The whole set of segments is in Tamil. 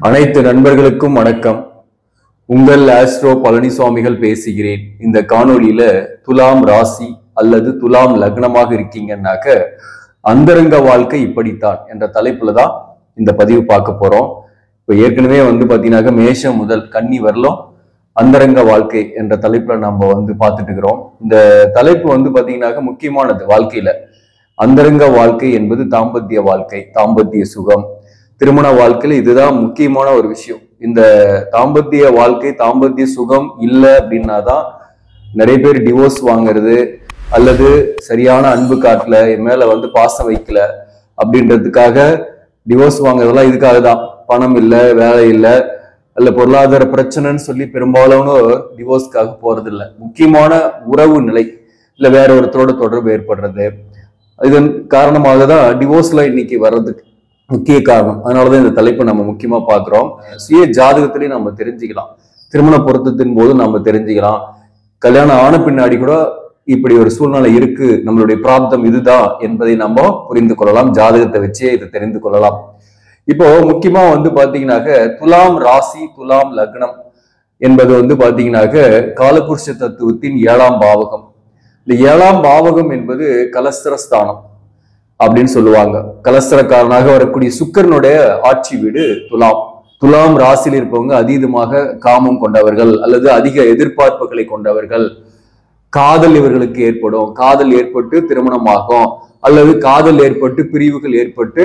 அனைத்து நண்பர்களுக்கும் வணக்கம். உங்கள் ஆஸ்ட்ரோ பழனிசாமிகள் பேசுகிறேன். இந்த காணொளியில துலாம் ராசி அல்லது துலாம் லக்னமாக இருக்கீங்கன்னாக்க அந்தரங்க வாழ்க்கை இப்படித்தான் என்ற தலைப்புல தான் இந்த பதிவு பார்க்க போறோம். இப்போ ஏற்கனவே பாத்தீங்கன்னா மேஷம் முதல் கன்னி வரலும் அந்தரங்க வாழ்க்கை என்ற தலைப்புல நம்ம பார்த்துட்டு இருக்கிறோம். இந்த தலைப்பு பாத்தீங்கன்னாக்க முக்கியமானது. வாழ்க்கையில அந்தரங்க வாழ்க்கை என்பது தாம்பத்திய வாழ்க்கை, தாம்பத்திய சுகம், திருமண வாழ்க்கையில இதுதான் முக்கியமான ஒரு விஷயம். இந்த தாம்பத்திய வாழ்க்கை, தாம்பத்திய சுகம் இல்லை அப்படின்னாதான் நிறைய பேர் டிவோர்ஸ் வாங்குறது, அல்லது சரியான அன்பு காட்டல, என் மேல பாசம் வைக்கல அப்படின்றதுக்காக டிவோர்ஸ் வாங்குறதெல்லாம் இதுக்காக தான். பணம் இல்லை, வேலை இல்லை, அல்ல பொருளாதார பிரச்சனைன்னு சொல்லி பெரும்பாலான டிவோர்ஸ்க்காக போறது இல்லை. முக்கியமான உறவு நிலை இல்லை வேற ஒருத்தரோட தொடர்பு ஏற்படுறது, இதன் காரணமாக தான் டிவோர்ஸ்ல இன்னைக்கு வர்றதுக்கு முக்கிய காரணம். அதனாலதான் இந்த தலைப்பை நம்ம முக்கியமா பாக்குறோம். சுய ஜாதகத்திலையும் நம்ம தெரிஞ்சுக்கலாம், திருமண பொருத்தத்தின் போது நம்ம தெரிஞ்சுக்கலாம், கல்யாணம் ஆன பின்னாடி கூட இப்படி ஒரு சூழ்நிலை இருக்கு, நம்மளுடைய பிராப்தம் இதுதான் என்பதை நம்ம புரிந்து கொள்ளலாம். ஜாதகத்தை வச்சே இதை தெரிந்து கொள்ளலாம். இப்போ முக்கியமா பாத்தீங்கன்னாக்க துலாம் ராசி, துலாம் லக்னம் என்பது பாத்தீங்கன்னாக்க காலபுருஷ தத்துவத்தின் 7ஆம் பாவகம். இந்த 7ஆம் பாவகம் என்பது கலஸ்திரஸ்தானம் அப்படின்னு சொல்லுவாங்க. கலஸ்திரக்காரனாக வரக்கூடிய சுக்கிரனுடைய ஆட்சி வீடு துலாம். துலாம் ராசியில் இருப்பவங்க அதீதமாக காமம் கொண்டவர்கள், அல்லது அதிக எதிர்பார்ப்புகளை கொண்டவர்கள். காதல் இவர்களுக்கு ஏற்படும், காதல் ஏற்பட்டு திருமணமாகும், அல்லது காதல் ஏற்பட்டு பிரிவுகள் ஏற்பட்டு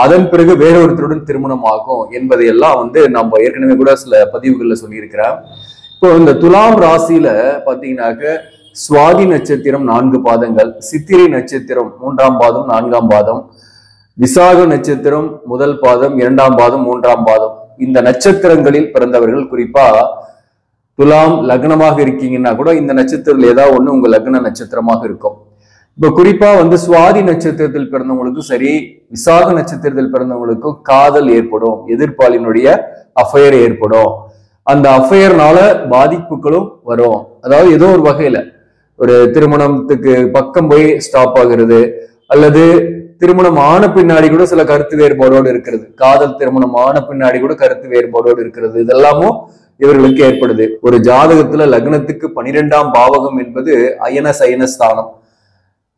அதன் பிறகு வேறொருத்தருடன் திருமணமாகும் என்பதையெல்லாம் நம்ம ஏற்கனவே கூட சில பதிவுகள்ல சொல்லியிருக்கிறேன். இப்போ இந்த துலாம் ராசியில பாத்தீங்கன்னாக்க சுவாதி நட்சத்திரம் 4 பாதங்கள், சித்திரை நட்சத்திரம் 3ஆம் பாதம் 4ஆம் பாதம், விசாக நட்சத்திரம் 1 பாதம் 2ஆம் பாதம் 3ஆம் பாதம், இந்த நட்சத்திரங்களில் பிறந்தவர்கள் குறிப்பா துலாம் லக்னமாக இருக்கீங்கன்னா கூட இந்த நட்சத்திரத்தில் ஏதாவது ஒண்ணு உங்க லக்ன நட்சத்திரமாக இருக்கும். இப்ப குறிப்பா சுவாதி நட்சத்திரத்தில் பிறந்தவங்களுக்கும் சரி, விசாக நட்சத்திரத்தில் பிறந்தவங்களுக்கும் காதல் ஏற்படும், எதிர்ப்பாளினுடைய அஃபயர் ஏற்படும். அந்த அஃபயர்னால பாதிப்புகளும் வரும். அதாவது ஏதோ ஒரு வகையில ஒரு திருமணத்துக்கு பக்கம் போய் ஸ்டாப் ஆகிறது, அல்லது திருமணம் ஆன பின்னாடி கூட சில கருத்து வேறுபாடோடு இருக்கிறது, காதல் திருமணம் ஆன பின்னாடி கூட கருத்து வேறுபாடோடு இருக்கிறது, இதெல்லாமும் இவர்களுக்கு ஏற்படுது. ஒரு ஜாதகத்துல லக்னத்துக்கு 12ஆம் பாவகம் என்பது அயன சயன ஸ்தானம்.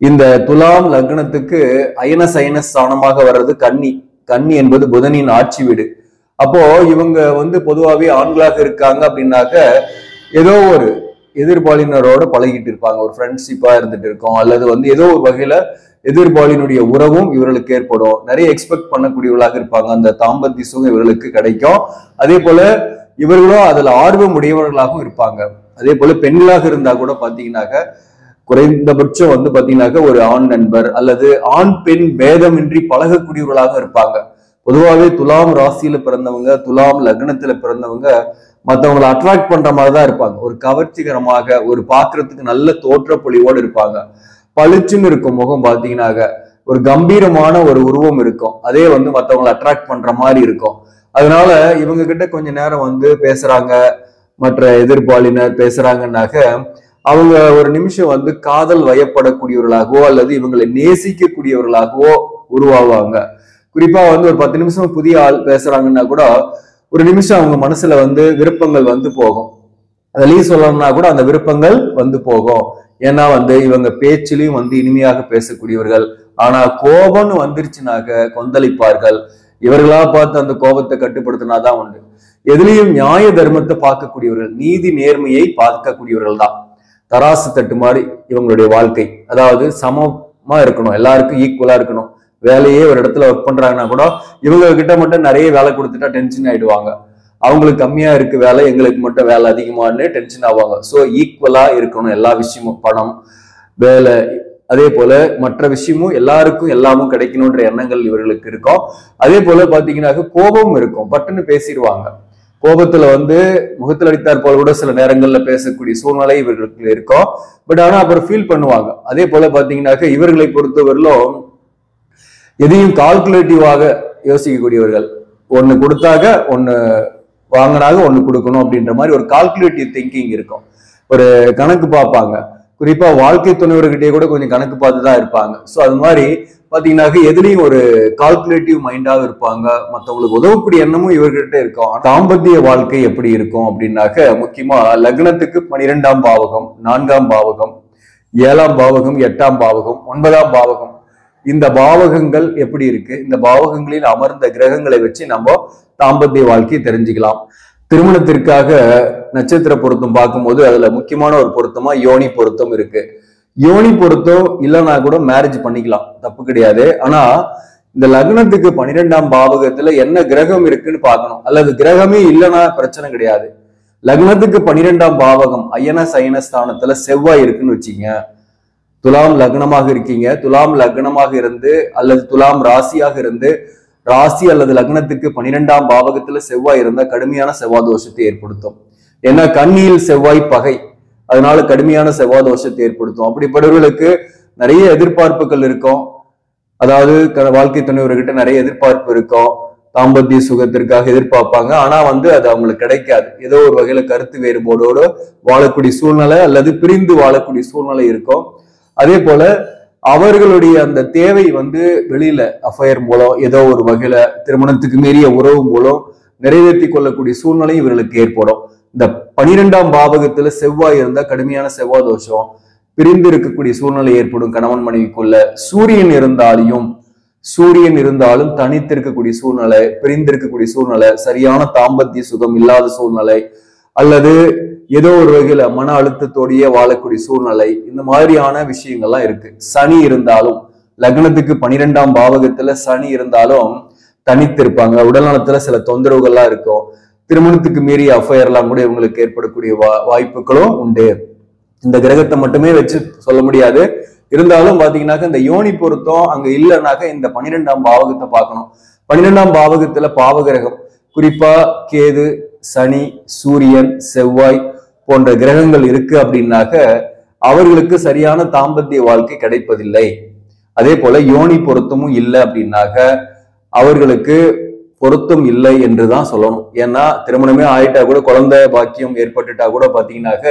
இந்த துலாம் லக்னத்துக்கு அயன சயன ஸ்தானமாக வர்றது கன்னி. கன்னி என்பது புதனின் ஆட்சி வீடு. அப்போ இவங்க பொதுவாகவே ஆண்களாக இருக்காங்க அப்படின்னாக்க ஏதோ ஒரு எதிர்பாலினரோட பழகிட்டு இருப்பாங்க, ஒரு ஃப்ரெண்ட்ஷிப்பா இருந்துட்டு இருக்கோம், அல்லது ஏதோ ஒரு வகையில எதிர்பாலினுடைய உறவும் இவர்களுக்கு ஏற்படும். நிறைய எக்ஸ்பெக்ட் பண்ணக்கூடியவர்களாக இருப்பாங்க, அந்த தாம்பத்திய சுகம் இவர்களுக்கு கிடைக்கும். அதே போல இவர்களும் அதுல ஆர்வம் உடையவர்களாகவும் இருப்பாங்க. அதே போல பெண்களாக இருந்தா கூட பாத்தீங்கன்னாக்க குறைந்தபட்சம் பாத்தீங்கன்னாக்க ஒரு ஆண் நண்பர் அல்லது ஆண் பெண் பேதமின்றி பழகக்கூடியவர்களாக இருப்பாங்க. பொதுவாகவே துலாம் ராசியில பிறந்தவங்க, துலாம் லக்னத்துல பிறந்தவங்க மற்றவங்களை அட்ராக்ட் பண்ற மாதிரிதான் இருப்பாங்க. ஒரு கவர்ச்சிகரமாக, ஒரு பாக்குறதுக்கு நல்ல தோற்ற பொலிவோடு இருப்பாங்க. பளிச்சுன்னு இருக்கும் முகம், பாத்தீங்கன்னாக்க ஒரு கம்பீரமான ஒரு உருவம் இருக்கும். அதே மற்றவங்களை அட்ராக்ட் பண்ற மாதிரி இருக்கும். அதனால இவங்க கிட்ட கொஞ்ச நேரம் பேசுறாங்க, மற்ற எதிர்ப்பாளினர் பேசுறாங்கன்னாக்க அவங்க ஒரு நிமிஷம் காதல் வயப்படக்கூடியவர்களாகவோ அல்லது இவங்களை நேசிக்கக்கூடியவர்களாகவோ உருவாகுவாங்க. குறிப்பா ஒரு 10 நிமிஷம் புதிய ஆள் பேசுறாங்கன்னா கூட ஒரு நிமிஷம் அவங்க மனசுல விருப்பங்கள் போகும். அதுலயும் சொல்லணும்னா கூட அந்த விருப்பங்கள் போகும். ஏன்னா இவங்க பேச்சிலையும் இனிமையாக பேசக்கூடியவர்கள். ஆனா கோபம்னு வந்துருச்சுனாக்க கொந்தளிப்பார்கள். இவர்களா பார்த்து அந்த கோபத்தை கட்டுப்படுத்தினாதான் உண்டு. எதுலையும் நியாய தர்மத்தை பார்க்கக்கூடியவர்கள், நீதி நேர்மையை பார்க்கக்கூடியவர்கள் தான். தராசு தட்டு மாதிரி இவங்களுடைய வாழ்க்கை. அதாவது சமமா இருக்கணும், எல்லாருக்கும் ஈக்குவலா இருக்கணும். வேலையே ஒரு இடத்துல ஒர்க் பண்றாங்கன்னா கூட இவங்க கிட்ட மட்டும் நிறைய வேலை கொடுத்துட்டா டென்ஷன் ஆயிடுவாங்க. அவங்களுக்கு கம்மியா இருக்கு வேலை, எங்களுக்கு மட்டும் வேலை அதிகமானு டென்ஷன் ஆவாங்க. ஸோ ஈக்குவலா இருக்கணும் எல்லா விஷயமும், பணம், வேலை, அதே போல மற்ற விஷயமும் எல்லாருக்கும் எல்லாமும் கிடைக்கணும்ன்ற எண்ணங்கள் இவர்களுக்கு இருக்கும். அதே போல பாத்தீங்கன்னாக்க கோபம் இருக்கும், பட்டுன்னு பேசிடுவாங்க. கோபத்துல முகத்தில் அடித்தார் போல கூட சில நேரங்கள்ல பேசக்கூடிய சூழ்நிலை இவர்களுக்கு இருக்கும். பட் ஆனா அப்புறம் ஃபீல் பண்ணுவாங்க. அதே போல பாத்தீங்கன்னாக்க இவர்களை பொறுத்தவரையிலும் எதையும் கால்குலேட்டிவாக யோசிக்கக்கூடியவர்கள். ஒண்ணு கொடுத்தாக ஒண்ணு வாங்கினாக ஒண்ணு கொடுக்கணும் அப்படின்ற மாதிரி ஒரு கால்குலேட்டிவ் திங்கிங் இருக்கும். ஒரு கணக்கு பார்ப்பாங்க. குறிப்பா வாழ்க்கை துணைவர்கிட்டயே கூட கொஞ்சம் கணக்கு பார்த்துதான் இருப்பாங்க. சோ அது மாதிரி பாத்தீங்கன்னாக்க எதுலயும் ஒரு கால்குலேட்டிவ் மைண்டாக இருப்பாங்க. மத்தவங்களுக்கு உதவக்கூடிய எண்ணமும் இவர்கிட்ட இருக்கும். தாம்பத்திய வாழ்க்கை எப்படி இருக்கும் அப்படின்னாக்க முக்கியமா லக்னத்துக்கு 12ஆம் பாவகம், 4ஆம் பாவகம், 7ஆம் பாவகம், 8ஆம் பாவகம், 9ஆம் பாவகம், இந்த பாவகங்கள் எப்படி இருக்கு, இந்த பாவகங்களில் அமர்ந்த கிரகங்களை வச்சு நம்ம தாம்பத்திய வாழ்க்கையை தெரிஞ்சுக்கலாம். திருமணத்திற்காக நட்சத்திர பொருத்தம் பார்க்கும்போது அதுல முக்கியமான ஒரு பொருத்தமா யோனி பொருத்தம் இருக்கு. யோனி பொருத்தம் இல்லைன்னா கூட மேரேஜ் பண்ணிக்கலாம், தப்பு கிடையாது. ஆனா இந்த லக்னத்துக்கு 12ஆம் பாவகத்துல என்ன கிரகம் இருக்குன்னு பார்க்கணும். அல்லது கிரகமே இல்லைன்னா பிரச்சனை கிடையாது. லக்னத்துக்கு 12ஆம் பாவகம் அயன சயன ஸ்தானத்துல செவ்வாய் இருக்குன்னு வச்சுங்க. துலாம் லக்னமாக இருக்கீங்க, துலாம் லக்னமாக இருந்து அல்லது துலாம் ராசியாக இருந்து ராசி அல்லது லக்னத்துக்கு 12ஆம் பாவகத்துல செவ்வாய் இருந்தா கடுமையான செவ்வாய் தோஷத்தை ஏற்படுத்தும். ஏன்னா கன்னியில் செவ்வாய் பகை, அதனால கடுமையான செவ்வாய் தோஷத்தை ஏற்படுத்தும். அப்படிப்பட்டவர்களுக்கு நிறைய எதிர்பார்ப்புகள் இருக்கும். அதாவது வாழ்க்கை துணைவர்கிட்ட நிறைய எதிர்பார்ப்பு இருக்கும். தாம்பத்திய சுகத்திற்காக எதிர்பார்ப்பாங்க. ஆனா அது அவங்களுக்கு கிடைக்காது. ஏதோ ஒரு வகையில கருத்து வேறுபாடோடு வாழக்கூடிய சூழ்நிலை அல்லது பிரிந்து வாழக்கூடிய சூழ்நிலை இருக்கும். அதே போல அவர்களுடைய அந்த தேவை வெளியில அஃபயர் மூலம் ஏதோ ஒரு வகையில திருமணத்துக்கு மீறிய உறவு மூலம் நிறைவேற்றி கொள்ளக்கூடிய சூழ்நிலை இவர்களுக்கு ஏற்படும். இந்த 12ஆம் பாவகத்துல செவ்வாய் இருந்தா கடுமையான செவ்வாய் தோஷம், பிரிந்து இருக்கக்கூடிய சூழ்நிலை ஏற்படும் கணவன் மனைவிக்குள்ள. சூரியன் இருந்தாலும் தனித்திருக்கக்கூடிய சூழ்நிலை, பிரிந்திருக்கக்கூடிய சூழ்நிலை, சரியான தாம்பத்திய சுகம் இல்லாத சூழ்நிலை, அல்லது ஏதோ ஒரு வகையில மன அழுத்தத்தோடையே வாழக்கூடிய சூழ்நிலை, இந்த மாதிரியான விஷயங்கள்லாம் இருக்கு. சனி இருந்தாலும் லக்னத்துக்கு 12ஆம் பாவகத்துல சனி இருந்தாலும் தனித்திருப்பாங்க. உடல்நலத்துல சில தொந்தரவுகள்லாம் இருக்கும். திருமணத்துக்கு மீறிய அஃபயர்லாம் கூட இவங்களுக்கு ஏற்படக்கூடிய வாய்ப்புகளும் உண்டு. இந்த கிரகத்தை மட்டுமே வச்சு சொல்ல முடியாது. இருந்தாலும் பாத்தீங்கன்னாக்க இந்த யோனி பொருத்தம் அங்க இல்லைன்னாக்க இந்த 12ஆம் பாவகத்தை பார்க்கணும். 12ஆம் பாவகத்துல பாவகிரகம் குறிப்பா கேது, சனி, சூரியன், செவ்வாய் போன்ற கிரகங்கள் இருக்கு அப்படின்னாக்க அவர்களுக்கு சரியான தாம்பத்திய வாழ்க்கை கிடைப்பதில்லை. அதே போல யோனி பொருத்தமும் இல்லை அப்படின்னாக்க அவர்களுக்கு பொருத்தம் இல்லை என்றுதான் சொல்லணும். ஏன்னா திருமணமே ஆயிட்டா கூட, குழந்தை பாக்கியம் ஏற்பட்டுட்டா கூட பாத்தீங்கன்னாக்க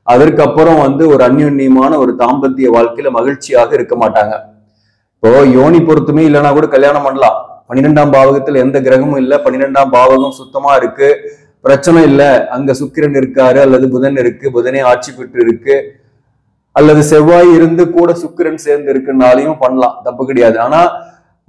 அதற்கப்புறம் ஒரு அந்யோன்யமான ஒரு தாம்பத்திய வாழ்க்கையில மகிழ்ச்சியாக இருக்க மாட்டாங்க. இப்போ யோனி பொருத்தமே இல்லைன்னா கூட கல்யாணம் பண்ணலாம். 12ஆம் பாவகத்துல எந்த கிரகமும் இல்லை, 12ஆம் பாவகம் சுத்தமா இருக்கு, பிரச்சனை இல்லை. அங்க சுக்கிரன் இருக்காரு அல்லது புதன் இருக்கு, புதனே ஆட்சி பெற்று இருக்கு, அல்லது செவ்வாய் இருந்து கூட சுக்கிரன் சேர்ந்து இருக்குன்னாலையும் பண்ணலாம், தப்பு கிடையாது. ஆனா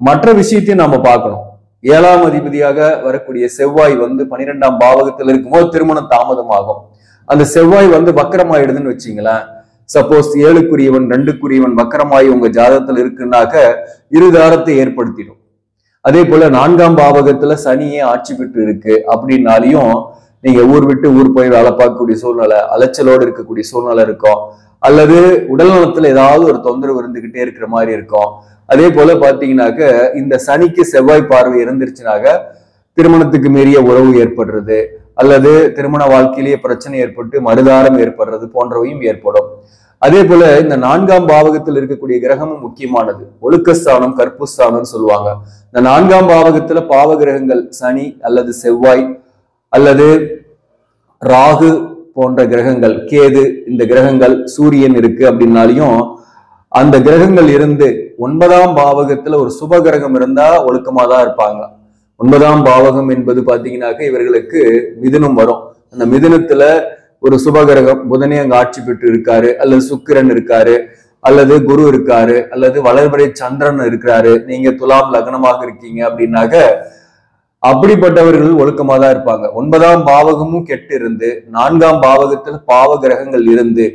மற்ற விஷயத்தையும் நாம பார்க்கணும். 7ஆம் அதிபதியாக வரக்கூடிய செவ்வாய் 12ஆம் பாவகத்தில் இருக்கும்போது திருமணம் தாமதமாகும். அந்த செவ்வாய் வக்கரமாயிடுதுன்னு வச்சுங்களேன். சப்போஸ் 7க்குரியவன் 2க்குரியவன் வக்கரமாயி உங்க ஜாதகத்துல இருக்குன்னாக்க இருதாரத்தை ஏற்படுத்திடும். அதே போல 4ஆம் பாவகத்துல சனியே ஆட்சி பெற்று இருக்கு அப்படின்னாலையும் நீங்க ஊர் விட்டு ஊர் போய் வேலை பார்க்கக்கூடிய சூழ்நிலை, அலைச்சலோடு இருக்கக்கூடிய சூழ்நிலை இருக்கும். அல்லது உடல் நலத்துல ஏதாவது ஒரு தொந்தரவு இருந்துகிட்டே இருக்கிற மாதிரி இருக்கும். அதே போல பாத்தீங்கன்னாக்க இந்த சனிக்கு செவ்வாய் பார்வை இருந்துருச்சுனாக்க திருமணத்துக்கு மீறிய உறவு ஏற்படுறது, அல்லது திருமண வாழ்க்கையிலேயே பிரச்சனை ஏற்பட்டு மறுதாரம் ஏற்படுறது போன்றவையும் ஏற்படும். அதே போல இந்த 4ஆம் பாவகத்தில் இருக்கக்கூடிய கிரகமும் முக்கியமானது. ஒழுக்கஸ்தானம், கற்புஸ்தானம் சொல்லுவாங்க. இந்த 4ஆம் பாவகத்துல பாவ கிரகங்கள் சனி அல்லது செவ்வாய் அல்லது ராகு போன்ற கிரகங்கள், கேது, இந்த கிரகங்கள், சூரியன் இருக்கு அப்படின்னாலையும் அந்த கிரகங்கள் இருந்து 9ஆம் பாவகத்துல ஒரு சுப கிரகம் இருந்தா ஒழுக்கமா தான் இருப்பாங்க. 9ஆம் பாவகம் என்பது பாத்தீங்கன்னாக்க இவர்களுக்கு மிதுனம் வரும். அந்த மிதுனத்துல ஒரு சுபகிரகம் புதனே அங்க ஆட்சி பெற்று இருக்காரு, அல்லது சுக்கிரன் இருக்காரு, அல்லது குரு இருக்காரு, அல்லது வளர்பிறை சந்திரன் இருக்கிறாரு, நீங்க துலாம் லக்னமாக இருக்கீங்க அப்படின்னாக்க அப்படிப்பட்டவர்கள் ஒழுக்கமா தான் இருப்பாங்க. 9ஆம் பாவகமும் கெட்டு இருந்து 4ஆம் பாவகத்துல பாவ கிரகங்கள் இருந்து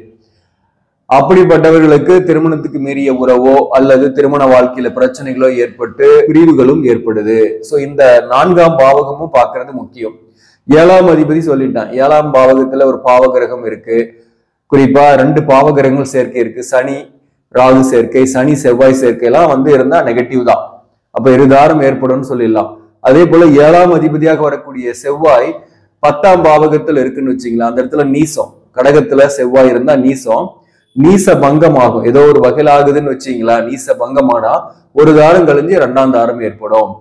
அப்படிப்பட்டவர்களுக்கு திருமணத்துக்கு மீறிய உறவோ அல்லது திருமண வாழ்க்கையில பிரச்சனைகளோ ஏற்பட்டு பிரிவுகளும் ஏற்படுது. சோ இந்த 4ஆம் பாவகமும் பார்க்கறது முக்கியம். 7ஆம் அதிபதி சொல்லிட்டான். 7ஆம் பாவகத்துல ஒரு பாவ கிரகம் இருக்கு. குறிப்பா 2 பாவ கிரகங்கள் சேர்க்கை இருக்கு. சனி ராகு சேர்க்கை, சனி செவ்வாய் சேர்க்கை எல்லாம் இருந்தா நெகட்டிவ் தான். அப்ப இருதாரம் ஏற்படும் சொல்லிடலாம். அதே போல 7ஆம் அதிபதியாக வரக்கூடிய செவ்வாய் 10ஆம் பாவகத்துல இருக்குன்னு வச்சுங்களா, அந்த இடத்துல நீசம். கடகத்துல செவ்வாய் இருந்தா நீசம், நீச பங்கம் ஆகும். ஏதோ ஒரு வகையில் ஆகுதுன்னு வச்சீங்களா, நீச பங்கமானா ஒரு தாரம் கழிஞ்சு 2ஆம் தாரம் ஏற்படும்.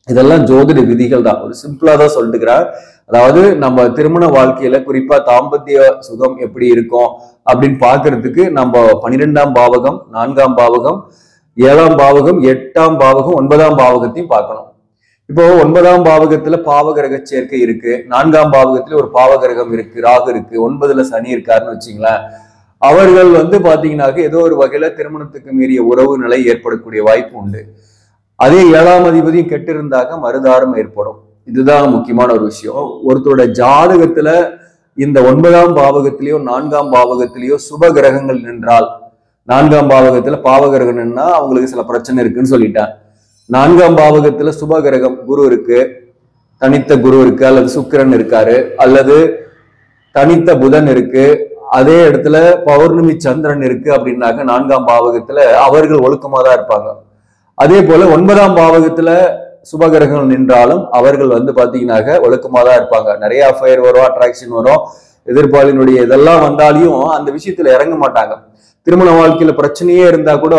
இதெல்லாம் ஜோதிட விதிகள் தான், ஒரு சிம்பிளா தான் சொல்லிட்டுக்கிறேன். அதாவது நம்ம திருமண வாழ்க்கையில குறிப்பா தாம்பத்திய சுகம் எப்படி இருக்கும் அப்படின்னு பாக்குறதுக்கு நம்ம 12ஆம் பாவகம், 4ஆம் பாவகம், 7ஆம் பாவகம், 8ஆம் பாவகம், 9ஆம் பாவகத்தையும் பார்க்கணும். இப்போ 9ஆம் பாவகத்துல பாவகிரக சேர்க்கை இருக்கு, 4ஆம் பாவகத்துல ஒரு பாவகிரகம் இருக்கு, ராகு இருக்கு, 9ல சனி இருக்காருன்னு வச்சுங்களேன். அவர்கள் பாத்தீங்கன்னாக்க ஏதோ ஒரு வகையில திருமணத்துக்கு மீறிய உறவு நிலை ஏற்படக்கூடிய வாய்ப்பு உண்டு. அதே 7ஆம் அதிபதியும் கெட்டு இருந்தாக்க மறுதாரம் ஏற்படும். இதுதான் முக்கியமான ஒரு விஷயம். ஒருத்தரோட ஜாதகத்துல இந்த 9ஆம் பாவகத்திலேயோ 4ஆம் பாவகத்திலேயோ சுப கிரகங்கள் நின்றால், 4ஆம் பாவகத்துல பாவகிரகம் நின்னா அவங்களுக்கு சில பிரச்சனை இருக்குன்னு சொல்லிட்டேன். 4ஆம் பாவகத்துல சுப கிரகம் குரு இருக்கு, தனித்த குரு இருக்கு, அல்லது சுக்கிரன் இருக்காரு, அல்லது தனித்த புதன் இருக்கு, அதே இடத்துல பௌர்ணமி சந்திரன் இருக்கு அப்படின்னாக்க 4ஆம் பாவகத்துல அவர்கள் ஒழுக்கமா தான் இருப்பாங்க. அதே போல 9ஆம் பாவகத்துல சுபகிரகங்கள் நின்றாலும் அவர்கள் பாத்தீங்கன்னாக்க ஒழுக்கமா தான் இருப்பாங்க. நிறைய அஃபயர் வரும், அட்ராக்ஷன் வரும், எதிர்பாலினுடைய இதெல்லாம் வந்தாலையும் அந்த விஷயத்துல இறங்க மாட்டாங்க. திருமண வாழ்க்கையில பிரச்சனையே இருந்தா கூட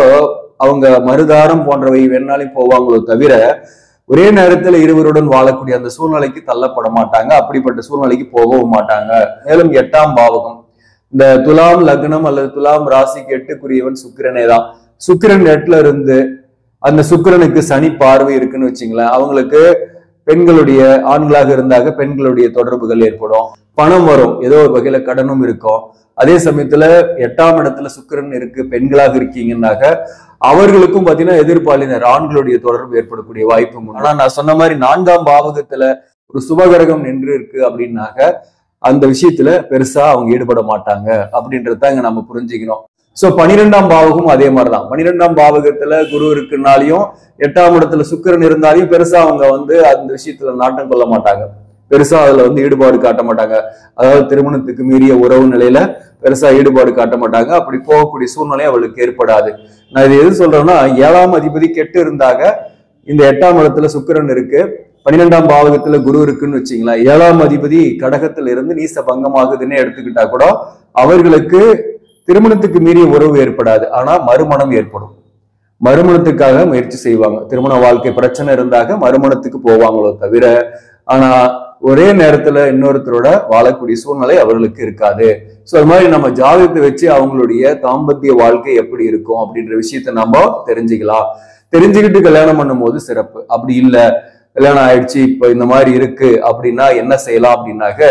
அவங்க மறுதாரம் போன்றவை வேணாலும் போவாங்களோ தவிர ஒரே நேரத்துல இருவருடன் வாழக்கூடிய அந்த சூழ்நிலைக்கு தள்ளப்பட மாட்டாங்க. அப்படிப்பட்ட சூழ்நிலைக்கு போகவும் மாட்டாங்க. மேலும் 8ஆம் பாவகம், இந்த துலாம் லக்னம் அல்லது துலாம் ராசிக்கு 8க்குரியவன் சுக்கிரனே தான். சுக்கிரன் 8ல இருந்து அந்த சுக்கிரனுக்கு சனி பார்வை இருக்குன்னு வச்சுங்களேன், அவங்களுக்கு பெண்களுடைய, ஆண்களாக இருந்தாக பெண்களுடைய தொடர்புகள் ஏற்படும், பணம் வரும், ஏதோ ஒரு வகையில கடனும் இருக்கும். அதே சமயத்துல 8ஆம் இடத்துல சுக்கிரன் இருக்கு, பெண்களாக இருக்கீங்கன்னாக்க அவர்களுக்கும் பாத்தீங்கன்னா எதிர்பாலினர் ஆண்களுடைய தொடர்பு ஏற்படக்கூடிய வாய்ப்பும் உண்டு. ஆனா நான் சொன்ன மாதிரி 4ஆம் பாவகத்துல ஒரு சுபகிரகம் நின்று இருக்கு அப்படின்னாக்க அந்த விஷயத்துல பெருசா அவங்க ஈடுபட மாட்டாங்க அப்படின்றத இங்க நம்ம புரிஞ்சுக்கணும். சோ 12ஆம் பாவகம் அதே மாதிரிதான். 12ஆம் பாவகத்துல குரு இருக்குனாலையும் 8ஆம் இடத்துல சுக்கிரன் இருந்தாலையும் பெருசா அவங்க அந்த விஷயத்துல நாட்டம் கொள்ள மாட்டாங்க, பெருசா அதுல ஈடுபாடு காட்ட மாட்டாங்க. அதாவது திருமணத்துக்கு மீறிய உறவு நிலையில பெருசா ஈடுபாடு காட்ட மாட்டாங்க. அப்படி போகக்கூடிய சூழ்நிலை அவளுக்கு ஏற்படாது. நான் இது எது சொல்றேன்னா, 7ஆம் அதிபதி கெட்டு இருந்தாக இந்த 8ஆம் இடத்துல சுக்கிரன் இருக்கு, 12ஆம் பாவகத்துல குரு இருக்குன்னு வச்சுங்களேன், 7ஆம் அதிபதி கடகத்துல இருந்து நீச பங்கமாகுதுன்னு எடுத்துக்கிட்டா கூட அவர்களுக்கு திருமணத்துக்கு மீறிய உறவு ஏற்படாது. ஆனா மறுமணம் ஏற்படும். மறுமணத்துக்காக முயற்சி செய்வாங்க. திருமண வாழ்க்கை பிரச்சனை இருந்தாக மறுமணத்துக்கு போவாங்களோ தவிர, ஆனா ஒரே நேரத்துல இன்னொருத்தரோட வாழக்கூடிய சூழ்நிலை அவர்களுக்கு இருக்காது. சோ அது மாதிரி நம்ம ஜாதகத்தை வச்சு அவங்களுடைய தாம்பத்திய வாழ்க்கை எப்படி இருக்கும் அப்படின்ற விஷயத்த நம்ம தெரிஞ்சுக்கலாம். தெரிஞ்சுக்கிட்டு கல்யாணம் பண்ணும் போது சிறப்பு. அப்படி இல்ல, கல்யாணம் ஆயிடுச்சு இப்ப இந்த மாதிரி இருக்கு அப்படின்னா என்ன செய்யலாம் அப்படின்னாக்க,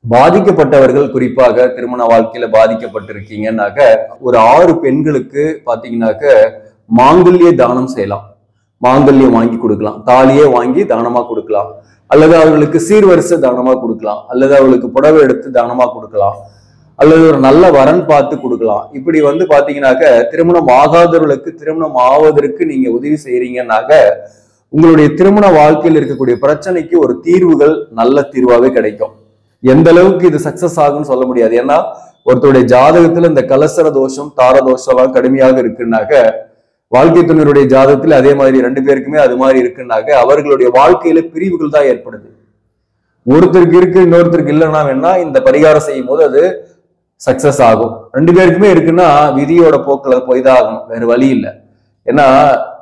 பாதிக்கப்பட்டவர்கள் குறிப்பாக திருமண வாழ்க்கையில பாதிக்கப்பட்டிருக்கீங்கன்னாக்க ஒரு 6 பெண்களுக்கு பாத்தீங்கன்னாக்க மாங்கல்ய தானம் செய்யலாம். மாங்கல்யம் வாங்கி கொடுக்கலாம், தாலியே வாங்கி தானமா கொடுக்கலாம், அல்லது அவர்களுக்கு சீர்வரிசை தானமா கொடுக்கலாம், அல்லது அவர்களுக்கு புடவை எடுத்து தானமா கொடுக்கலாம், அல்லது ஒரு நல்ல வரன் பார்த்து கொடுக்கலாம். இப்படி பாத்தீங்கன்னாக்க திருமணம் ஆகாதவர்களுக்கு திருமணம் ஆவதற்கு நீங்க உதவி செய்யறீங்கன்னாக்க உங்களுடைய திருமண வாழ்க்கையில் இருக்கக்கூடிய பிரச்சனைக்கு ஒரு தீர்வுகள் நல்ல தீர்வாவே கிடைக்கும். எந்த அளவுக்கு இது சக்சஸ் ஆகும்னு சொல்ல முடியாது. ஏன்னா ஒருத்தருடைய ஜாதகத்துல இந்த கலசர தோஷம், தார தோஷம் எல்லாம் கடுமையாக இருக்குன்னாக்க, வாழ்க்கை துணையுடைய ஜாதகத்துல அதே மாதிரி 2 பேருக்குமே அது மாதிரி இருக்குன்னாக்க அவர்களுடைய வாழ்க்கையில பிரிவுகள் தான் ஏற்படுது. ஒருத்தருக்கு இருக்கு இன்னொருத்தருக்கு இல்லைன்னா வேணா இந்த பரிகாரம் செய்யும் போது அது சக்சஸ் ஆகும். 2 பேருக்குமே இருக்குன்னா விதியோட போக்குல போய் தான் ஆகணும், வேற வழி இல்லை. ஏன்னா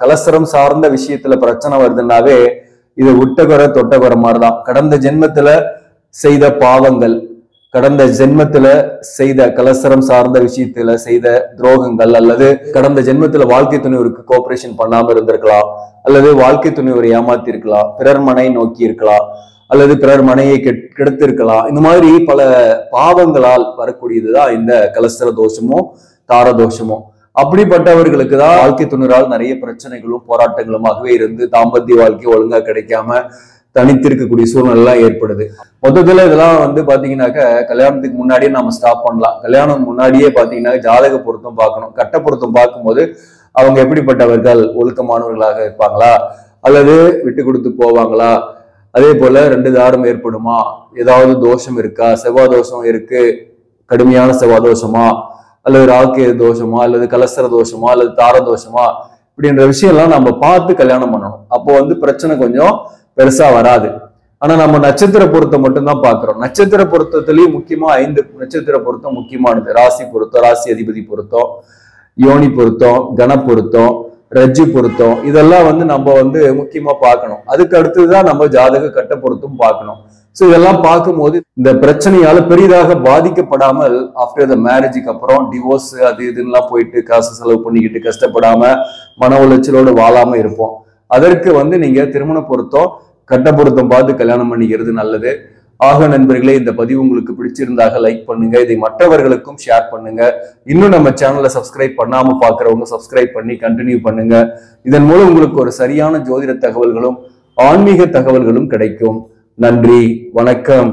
கலசரம் சார்ந்த விஷயத்துல பிரச்சனை வருதுன்னாவே இது விட்டகுறை தொட்டகுறை மாதிரிதான். கடந்த ஜென்மத்துல செய்த பாவங்கள், கடந்த ஜென்மத்துல செய்த கலசரம் சார்ந்த விஷயத்துல செய்த துரோகங்கள், அல்லது கடந்த ஜென்மத்துல வாழ்க்கை துணைவருக்கு கோஆபரேஷன் பண்ணாம இருந்திருக்கலாம், அல்லது வாழ்க்கை துணைவரை ஏமாத்தி இருக்கலாம், பிறர் மனை நோக்கி இருக்கலாம், அல்லது பிறர் மனையை கெடுத்திருக்கலாம். இந்த மாதிரி பல பாவங்களால் வரக்கூடியதுதான் இந்த கலசர தோஷமும் தார தோஷமும். அப்படிப்பட்டவர்களுக்கு தான் வாழ்க்கை துணரால் நிறைய பிரச்சனைகளும் போராட்டங்களுமாகவே இருந்து தாம்பத்திய வாழ்க்கை ஒழுங்கா கிடைக்காம தனித்திருக்கக்கூடிய சூழ்நிலை எல்லாம் ஏற்படுது. மொத்தத்துல இதெல்லாம் பாத்தீங்கன்னாக்க கல்யாணத்துக்கு முன்னாடியே நம்ம ஸ்டாப் பண்ணலாம். கல்யாணம் முன்னாடியே பாத்தீங்கன்னா ஜாதக பொருத்தம் பார்க்கணும். கட்ட பொருத்தம் பார்க்கும்போது அவங்க எப்படிப்பட்டவர்கள், ஒழுக்கமானவர்களாக இருப்பாங்களா, அல்லது விட்டு கொடுத்து போவாங்களா, அதே போல 2 தாரம் ஏற்படுமா, ஏதாவது தோஷம் இருக்கா, செவ்வாய் தோஷம் இருக்கு, கடுமையான செவ்வாய் தோஷமா, அல்லது ராகு தோஷமா, அல்லது கலசர தோஷமா, அல்லது தார தோஷமா, இப்படின்ற விஷயம் எல்லாம் நம்ம பார்த்து கல்யாணம் பண்ணணும். அப்போ பிரச்சனை கொஞ்சம் பெருசா வராது. ஆனா நம்ம நட்சத்திர பொருத்தம் மட்டும்தான் பாக்குறோம். நட்சத்திர பொருத்தத்திலயும் முக்கியமா 5 நட்சத்திர பொருத்தம் முக்கியமானது. ராசி பொருத்தம், ராசி அதிபதி பொருத்தம், யோனி பொருத்தம், கண பொருத்தம், ரஜ்ஜு பொருத்தம், இதெல்லாம் வந்து நம்ம வந்து முக்கியமா பார்க்கணும். அதுக்கு அடுத்ததுதான் நம்ம ஜாதக கட்ட பொருத்தம் பார்க்கணும். சோ இதெல்லாம் பார்க்கும்போது இந்த பிரச்சனையால பெரிதாக பாதிக்கப்படாமல் ஆஃப்டர் த மேரேஜுக்கு அப்புறம் டிவோர்ஸ் அது இதுலாம் போயிட்டு காசு செலவு பண்ணிக்கிட்டு கஷ்டப்படாம மன உளைச்சலோடு வாழாம இருப்போம். அதற்கு வந்து நீங்க திருமண பொருத்தம் கட்ட பொருத்தம் பார்த்து கல்யாணம் பண்ணிக்கிறது நல்லது. ஆக நண்பர்களே, இந்த பதிவு உங்களுக்கு பிடிச்சிருந்தாக லைக் பண்ணுங்க, இதை மற்றவர்களுக்கும் ஷேர் பண்ணுங்க. இன்னும் நம்ம சேனலை சப்ஸ்கிரைப் பண்ணாம பாக்குறவங்க சப்ஸ்கிரைப் பண்ணி கண்டினியூ பண்ணுங்க. இதன் மூலம் உங்களுக்கு ஒரு சரியான ஜோதிட தகவல்களும் ஆன்மீக தகவல்களும் கிடைக்கும். நன்றி, வணக்கம்.